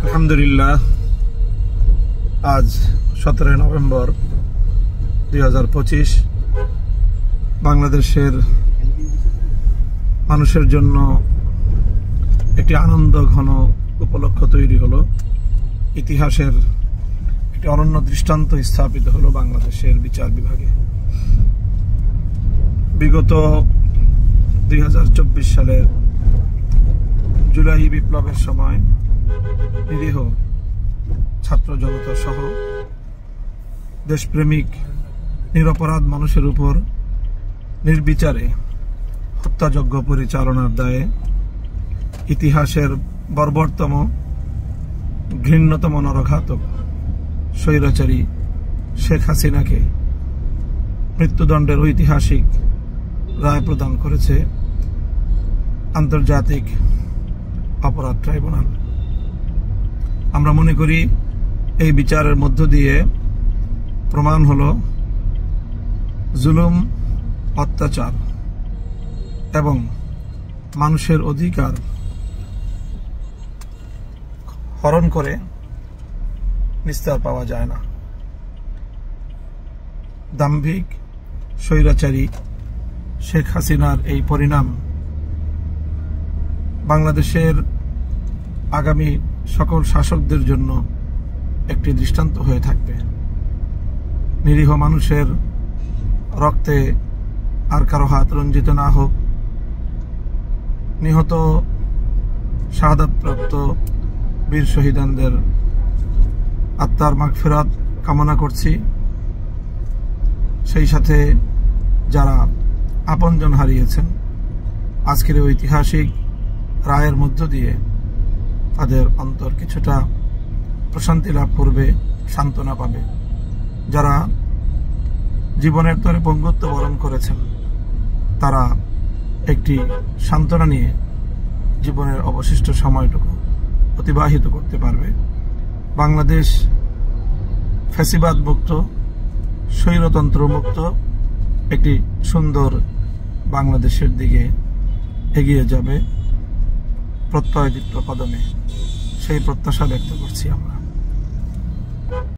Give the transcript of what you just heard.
আলহামদুলিল্লাহ, আজ 17 নভেম্বর 2025 বাংলাদেশের মানুষের জন্য একটি আনন্দ ঘন উপলক্ষ তৈরি হলো। ইতিহাসের একটি অনন্য দৃষ্টান্ত স্থাপিত হলো বাংলাদেশের বিচার বিভাগে। বিগত 2024 সালের জুলাই বিপ্লবের সময় নিরীহ ছাত্র জনতা সহ দেশপ্রেমিক নিরপরাধ মানুষের উপর নির্বিচারে হত্যাযজ্ঞ পরিচালনার দায়ে ইতিহাসের বর্বরতম ঘৃণ্যতম নরঘাতক স্বৈরাচারী শেখ হাসিনাকে মৃত্যুদণ্ডের ঐতিহাসিক রায় প্রদান করেছে আন্তর্জাতিক অপরাধ ট্রাইব্যুনাল। আমরা মনে করি এই বিচারের মধ্য দিয়ে প্রমাণ হলো জুলুম, অত্যাচার এবং মানুষের অধিকার হরণ করে নিস্তার পাওয়া যায় না। দাম্ভিক স্বৈরাচারী শেখ হাসিনার এই পরিণাম বাংলাদেশের আগামী সকল শাসকদের জন্য একটি দৃষ্টান্ত হয়ে থাকবে। নিরীহ মানুষের রক্তে আর কারো হাত রঞ্জিত না হোক। নিহত শাহাদাতপ্রাপ্ত বীর শহীদানদের আত্মার মাগফিরাত কামনা করছি। সেই সাথে যারা আপনজন হারিয়েছেন, আজকের ঐতিহাসিক রায়ের মধ্য দিয়ে তাদের অন্তর কিছুটা প্রশান্তি লাভ করবে, সান্ত্বনা পাবে। যারা জীবনের তরে পঙ্গুত্ব বরণ করেছেন, তারা একটি সান্ত্বনা নিয়ে জীবনের অবশিষ্ট সময়টুকু অতিবাহিত করতে পারবে। বাংলাদেশ ফ্যাসিবাদ মুক্ত, স্বৈরতন্ত্র মুক্ত একটি সুন্দর বাংলাদেশের দিকে এগিয়ে যাবে প্রত্যয়দীপ্ত কদমে। সেই প্রত্যাশা ব্যক্ত করছি আমরা।